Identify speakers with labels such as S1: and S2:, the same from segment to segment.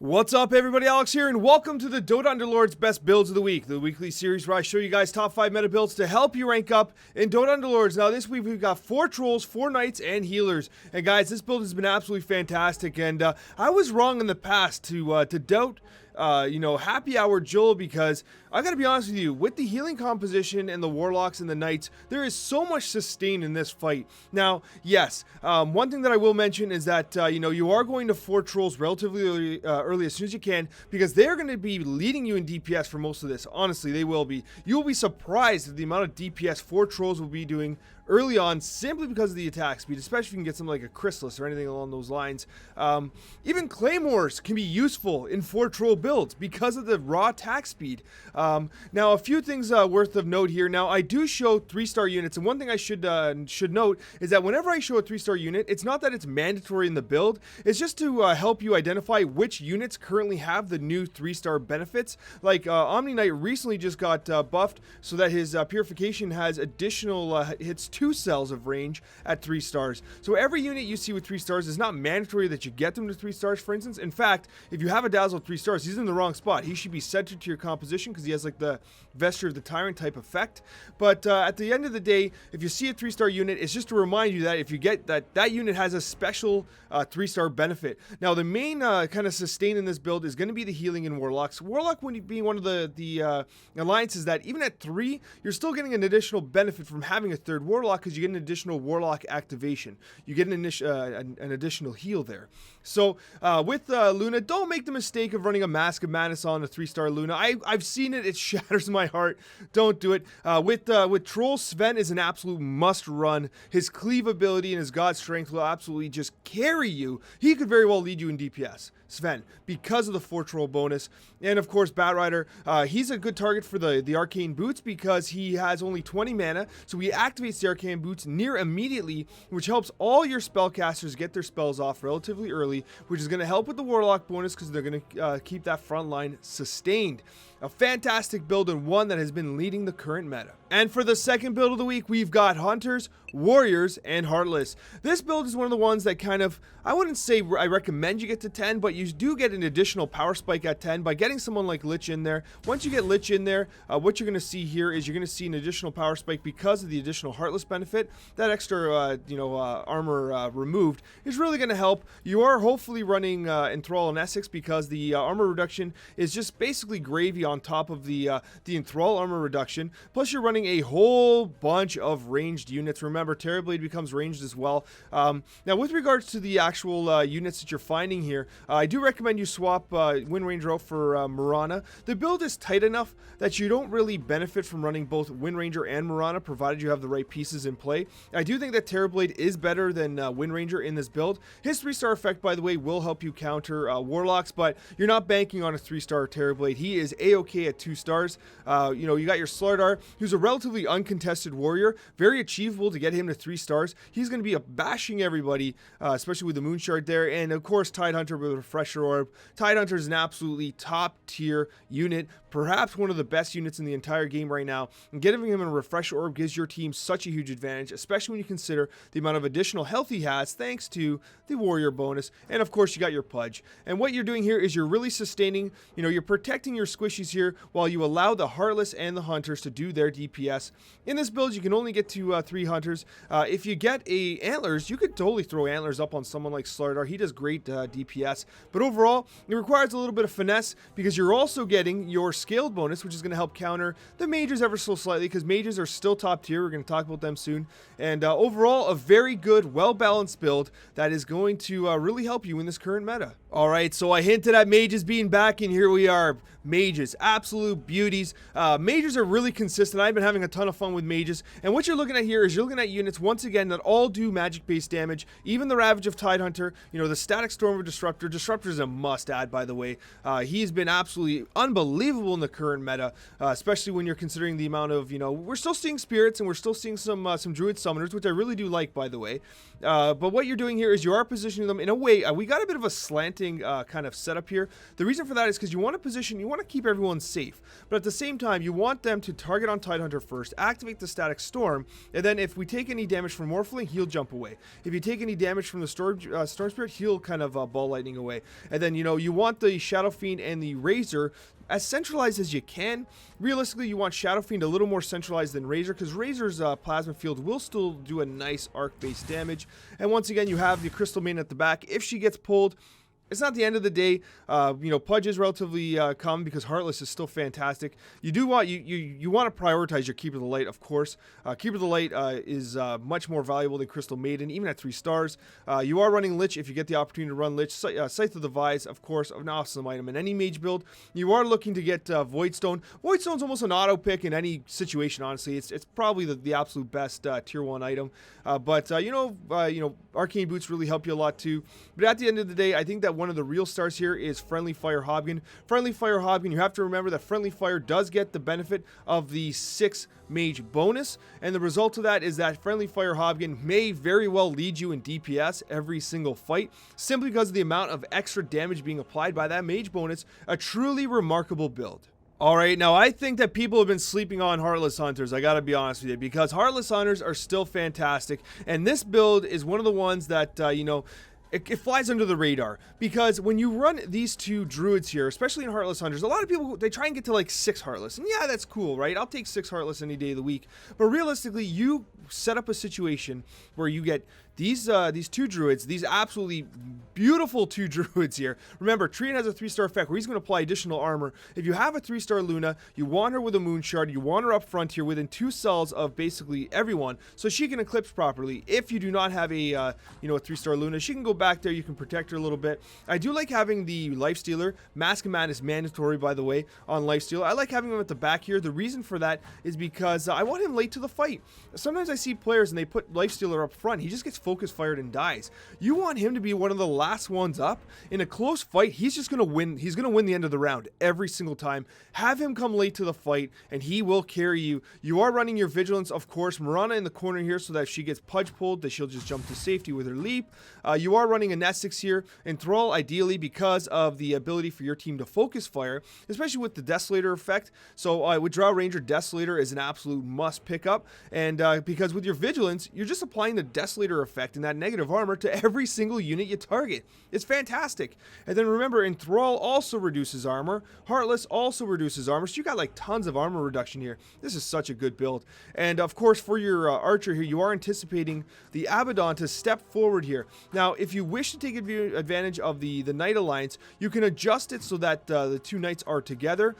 S1: What's up everybody, Alex here, and welcome to the Dota Underlords Best Builds of the Week, the weekly series where I show you guys top 5 meta builds to help you rank up in Dota Underlords. Now this week we've got 4 trolls, 4 knights, and healers. And guys, this build has been absolutely fantastic, and I was wrong in the past to doubt Happy Hour Joel, because I gotta be honest with you, with the healing composition and the warlocks and the knights, there is so much sustain in this fight. Now, yes, one thing that I will mention is that you are going to 4 trolls relatively early as soon as you can, because they're going to be leading you in DPS for most of this. Honestly, they will be. You'll be surprised at the amount of DPS 4 trolls will be doing early on, simply because of the attack speed, especially if you can get something like a Chrysalis or anything along those lines. Even Claymores can be useful in 4 troll builds because of the raw attack speed. Now, a few things worth of note here. Now, I do show 3-star units, and one thing I should note is that whenever I show a 3-star unit, it's not that it's mandatory in the build. It's just to help you identify which units currently have the new 3-star benefits. Like Omni Knight recently just got buffed so that his Purification has additional hits 2 cells of range at 3 stars. So every unit you see with 3 stars is not mandatory that you get them to 3 stars, for instance. In fact, if you have a Dazzle 3 stars, he's in the wrong spot. He should be centered to your composition because he has like the Vesture of the Tyrant type effect. But at the end of the day, if you see a 3-star unit, it's just to remind you that if you get that unit has a special 3-star benefit. Now, the main kind of sustain in this build is going to be the healing and warlocks. Warlock being one of the alliances that even at 3, you're still getting an additional benefit from having a 3rd warlock, because you get an additional warlock activation. You get an additional heal there. So with Luna, don't make the mistake of running a Mask of Madness on a 3-star Luna. I've seen it. It shatters my heart. Don't do it. With Troll, Sven is an absolute must run. His cleave ability and his God Strength will absolutely just carry you. He could very well lead you in DPS, Sven, because of the 4 troll bonus. And of course, Batrider, he's a good target for the Arcane Boots because he has only 20 mana, so he activates the Arcane Boots near immediately, which helps all your spellcasters get their spells off relatively early, which is going to help with the Warlock bonus because they're going to keep that front line sustained. A fantastic build, and one that has been leading the current meta. And for the second build of the week, we've got Hunters, Warriors, and Heartless. This build is one of the ones that kind of, I wouldn't say I recommend you get to 10, but you do get an additional power spike at 10 by getting someone like Lich in there. Once you get Lich in there, what you're going to see here is you're going to see an additional power spike because of the additional Heartless benefit. That extra, armor removed is really going to help. You are hopefully running Enthrall and Essex because the armor reduction is just basically gravy on top of the Enthrall armor reduction. Plus, you're running a whole bunch of ranged units. Remember, Terrorblade becomes ranged as well. Now, with regards to the actual units that you're finding here, I do recommend you swap Wind Ranger out for Mirana. The build is tight enough that you don't really benefit from running both Wind Ranger and Mirana, provided you have the right pieces in play. I do think that Terrorblade is better than Wind Ranger in this build. His 3-star effect, by the way, will help you counter Warlocks, but you're not banking on a 3-star Terrorblade. He is A-okay at 2 stars. You got your Slardar, who's a relatively uncontested warrior. Very achievable to get him to 3 stars. He's going to be bashing everybody, especially with the Moonshard there. And of course, Tidehunter with a Refresher Orb. Tidehunter is an absolutely top tier unit, perhaps one of the best units in the entire game right now. And getting him a Refresher Orb gives your team such a huge advantage, especially when you consider the amount of additional health he has thanks to the warrior bonus. And of course, you got your Pudge. And what you're doing here is you're really sustaining, you're protecting your squishies here while you allow the Heartless and the Hunters to do their DPS. In this build, you can only get to 3 Hunters. If you get a Antlers, you could totally throw Antlers up on someone like Slardar. He does great DPS. But overall, it requires a little bit of finesse because you're also getting your scaled bonus, which is going to help counter the Mages ever so slightly, because Mages are still top tier. We're going to talk about them soon. And overall, a very good, well-balanced build that is going to really help you in this current meta. All right, so I hinted at Mages being back, and here we are. Mages, absolute beauties. Mages are really consistent. I've been having a ton of fun with Mages, and what you're looking at here is you're looking at units once again that all do magic-based damage. Even the Ravage of Tidehunter, the Static Storm of Disruptor. Disruptor is a must-add, by the way. He's been absolutely unbelievable in the current meta, especially when you're considering the amount of, we're still seeing spirits and we're still seeing some Druid Summoners, which I really do like, by the way. But what you're doing here is you are positioning them in a way. We got a bit of a slanting kind of setup here. The reason for that is because you want to keep everyone safe, but at the same time, you want them to target on Tidehunter Hunter first, activate the Static Storm, and then if we take any damage from Morphling, he'll jump away. If you take any damage from the Storm Spirit, he'll kind of ball lightning away. And then, you know, you want the Shadow Fiend and the Razor as centralized as you can. Realistically, you want Shadow Fiend a little more centralized than Razor, because Razor's Plasma Field will still do a nice arc-based damage. And once again, you have the Crystal Maiden at the back. If she gets pulled, it's not the end of the day. You know, Pudge is relatively common because Heartless is still fantastic. You do want you want to prioritize your Keeper of the Light, of course. Keeper of the Light is much more valuable than Crystal Maiden, even at 3 stars. You are running Lich if you get the opportunity to run Lich. Scythe of the Vise, of course, an awesome item in any Mage build. You are looking to get Voidstone. Voidstone's almost an auto pick in any situation, honestly. It's probably the absolute best tier 1 item. But you know, Arcane Boots really help you a lot too. But at the end of the day, I think that one of the real stars here is Friendly Fire Hobgoblin. Friendly Fire Hobgoblin, you have to remember that Friendly Fire does get the benefit of the 6 Mage bonus, and the result of that is that Friendly Fire Hobgoblin may very well lead you in DPS every single fight, simply because of the amount of extra damage being applied by that Mage bonus. A truly remarkable build. Alright, now I think that people have been sleeping on Heartless Hunters, I gotta be honest with you, because Heartless Hunters are still fantastic, and this build is one of the ones that, you know, it flies under the radar, because when you run these 2 druids here, especially in Heartless Hunters, a lot of people, they try and get to like 6 Heartless, and yeah, that's cool, right? I'll take 6 Heartless any day of the week, but realistically, you set up a situation where you get these 2 druids, these absolutely beautiful 2 druids here. Remember, Treant has a 3-star effect where he's going to apply additional armor. If you have a 3-star Luna, you want her with a Moon Shard, you want her up front here within 2 cells of basically everyone, so she can eclipse properly. If you do not have a, you know, a 3-star Luna, she can go back there, you can protect her a little bit. I do like having the Lifestealer. Mask Command is mandatory, by the way, on Lifestealer. I like having him at the back here. The reason for that is because I want him late to the fight. Sometimes I see players and they put Lifestealer up front. He just gets focus fired and dies. You want him to be one of the last ones up. In a close fight, he's just going to win. He's going to win the end of the round every single time. Have him come late to the fight and he will carry you. You are running your Vigilance, of course. Marana in the corner here so that if she gets Pudge pulled, that she'll just jump to safety with her leap. You are running a Essex here. Enthrall, ideally, because of the ability for your team to focus fire, especially with the Desolator effect. So Withdraw Ranger Desolator is an absolute must pick up. And because with your Vigilance, you're just applying the Desolator effect and that negative armor to every single unit you target. It's fantastic. And then remember, Enthrall also reduces armor. Heartless also reduces armor. So you got like tons of armor reduction here. This is such a good build. And of course, for your Archer here, you are anticipating the Abaddon to step forward here. Now, if you wish to take advantage of the Knight Alliance, you can adjust it so that the 2 knights are together.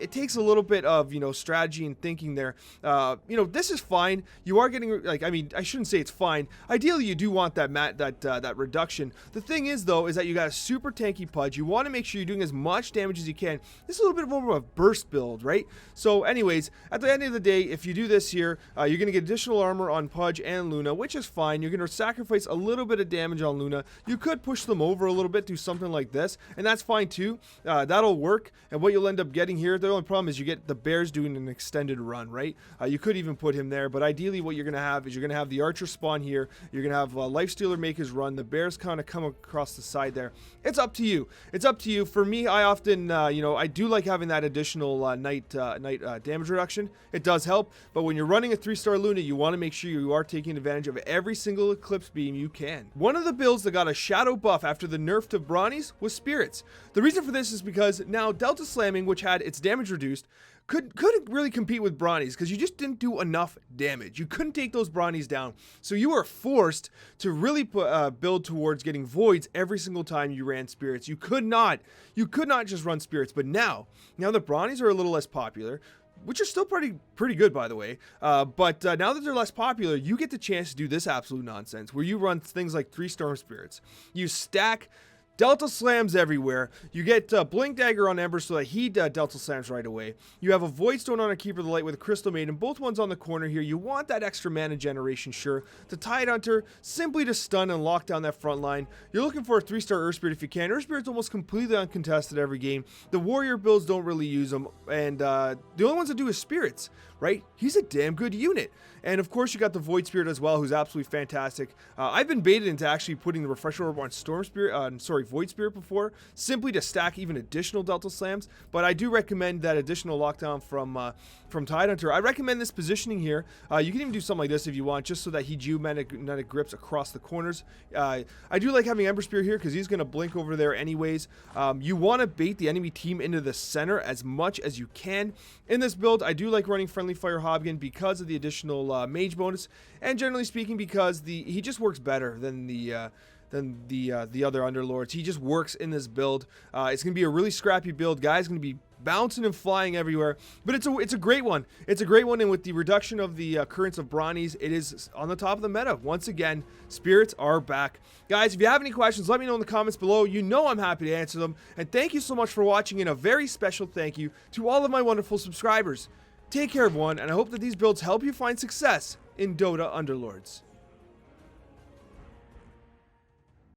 S1: It takes a little bit of, you know, strategy and thinking there. You know, this is fine. You are getting, like, I mean, I shouldn't say it's fine. Ideally, you do want that reduction. The thing is, though, is that you got a super tanky Pudge. You want to make sure you're doing as much damage as you can. This is a little bit more of a burst build, right? So, anyways, at the end of the day, if you do this here, you're going to get additional armor on Pudge and Luna, which is fine. You're going to sacrifice a little bit of damage on Luna. You could push them over a little bit, do something like this, and that's fine too. That'll work. And what you'll end up getting here, the only problem is you get the Bears doing an extended run, right? You could even put him there, but ideally what you're going to have is you're going to have the Archer spawn here. You're going to have Lifestealer make his run. The Bears kind of come across the side there. It's up to you. It's up to you. For me, I often, you know, I do like having that additional night damage reduction. It does help, but when you're running a 3-star Luna, you want to make sure you are taking advantage of every single Eclipse Beam you can. One of the builds that got a shadow buff after the nerf to Brawnies was Spirits. The reason for this is because now Delta Slamming, which had its damage reduced, couldn't really compete with Brawnies because you just didn't do enough damage. You couldn't take those Brawnies down. So you were forced to really build towards getting Voids every single time you ran Spirits. You could not just run Spirits. But now the Brawnies are a little less popular, which are still pretty good, by the way. But now that they're less popular, you get the chance to do this absolute nonsense where you run things like 3 Storm Spirits. You stack Delta Slams everywhere. You get Blink Dagger on Ember so that he Delta Slams right away. You have a Voidstone on a Keeper of the Light with a Crystal Maiden. Both ones on the corner here. You want that extra mana generation, sure. The Tide Hunter, simply to stun and lock down that front line. You're looking for a 3-star Earth Spirit if you can. Earth Spirit's almost completely uncontested every game. The Warrior builds don't really use them. And the only ones that do is Spirits, right? He's a damn good unit. And of course, you got the Void Spirit as well, who's absolutely fantastic. I've been baited into actually putting the Refresher Orb on Void Spirit before, simply to stack even additional Delta Slams. But I do recommend that additional lockdown from Tide Hunter. I recommend this positioning here. You can even do something like this if you want, just so that he geometric grips across the corners. I do like having Ember Spear here because he's going to blink over there anyways. You want to bait the enemy team into the center as much as you can. In this build, I do like running Friendly Fire Hobgoblin because of the additional Mage bonus, and generally speaking because he just works better than the other Underlords. He just works in this build. It's going to be a really scrappy build. Guys going to be bouncing and flying everywhere, but it's a great one. It's a great one, and with the reduction of the currents of Brawnies, it is on the top of the meta. Once again, spirits are back. Guys, if you have any questions, let me know in the comments below. You know I'm happy to answer them, and thank you so much for watching, and a very special thank you to all of my wonderful subscribers. Take care, everyone, and I hope that these builds help you find success in Dota Underlords.